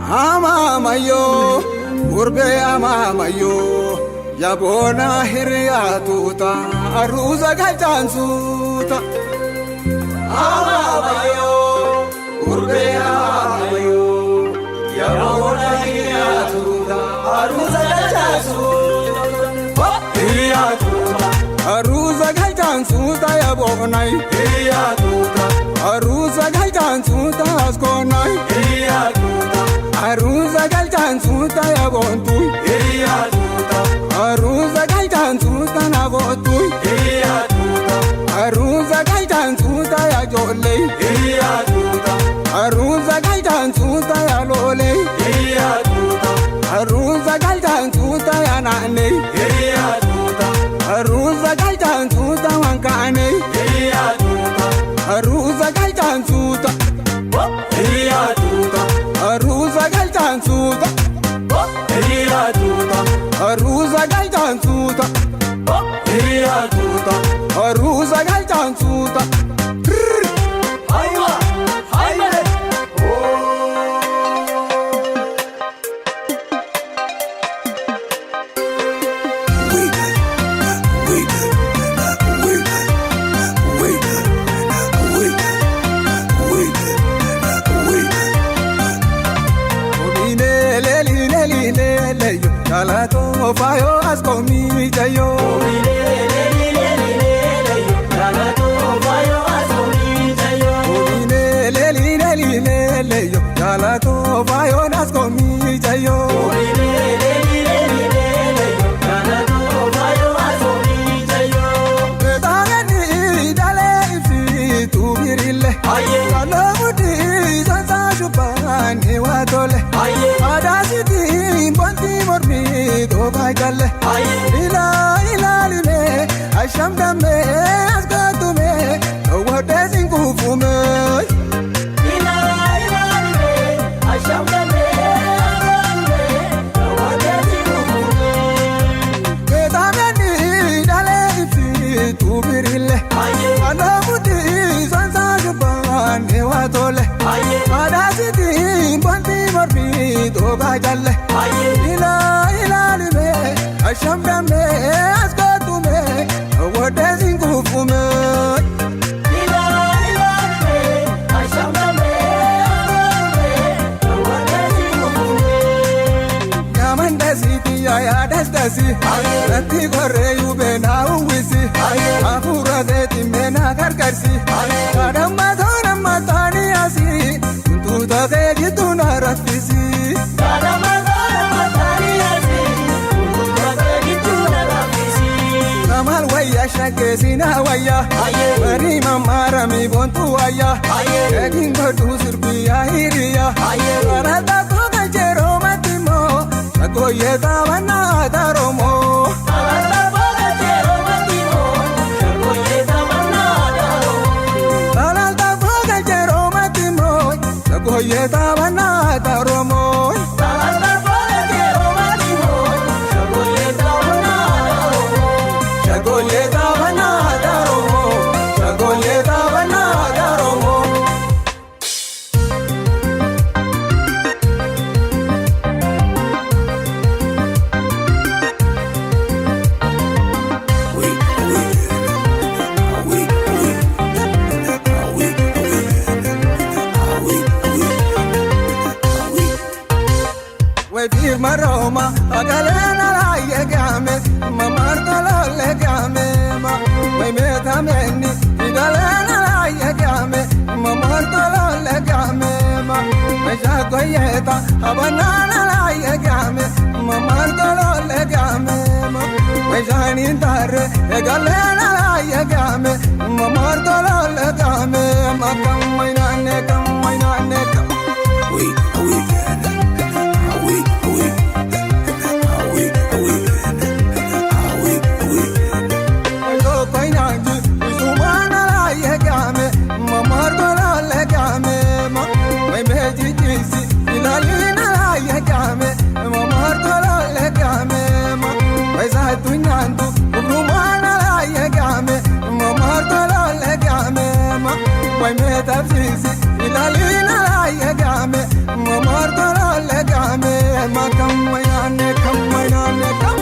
Amamayo, urbe amamayo, yabona hiriyatuta, aruza galchansuta. Amamayo, urbe amamayo, yabona hiriyatuta, aruza galchansuta. Hiriyatuta, aruza galchansuta yabonai. Hiriyatuta, aruza galchansuta askonai. Hiriyatuta. Aruza galchansuta yabontu, hiriyatuta. Aruza galchansuta nabotu, hiriyatuta. Aruza galchansuta yajolle, hiriyatuta. Aruza galchansuta yalole, hiriyatuta. Aruza galchansuta yanane, hiriyatuta. Aruza galchansuta wankane, hiriyatuta. Aruza galchansuta, hiriyatuta. Aruza galchansuta, hiriyatuta. Aruza galchansuta, hiriyatuta. Aruza galchansuta. Hayva, hayva. Jalato fayo askomi jayo, jalato fayo askomi jayo, jalato fayo askomi jayo, jalato fayo askomi jayo. Betagani dale ifi tu birille, kalamudi sansa shubani watole, adasiti bonti mormi do bajale, ila ila lime asham dame asgatume wote singufume, ila ila lime asham dame asgatume wote singufume. Betagani dale ifi tu birille, kalamudi sansa shubani watole, adasiti bonti mormi do bajale, ila ila lime asham dame asgatume wote singufume, ila ila lime asham dame asgatume wote singufume. Yamandasi tiya dastasi, rati gore yubena uwisi, afura zeti mena karkarsi, kadamma thonamma thani asi, tuntuta zeti tuna rafisi, kadamma thonamma thani asi, tuntuta zeti tuna rafisi. Kamal waya shake sina waya, bari mamara mi bontu waya, egin godu sirbiya hiriya, karata koga jero matimo, shakoye tabana daromo, karata koga jero matimo, shakoye tabana daromo, karata koga jero matimo, shakoye tabana daromo, karata koga jero matimo, shakoye tabana daromo, shakoye tabana daromo, shakoye tabana daromo. Wai maroma agalena la yegame mamarto le game ma wai metameni igalena la yegame mamarto le game ma wai jagoyeta abanana la yegame mamarto le game ma wai jani dare egalena la yegame mamarto le game ma kamainane kam Wai me tafsisi ilalina la yegame, mamar tolo legame, makammayane kammayane kam.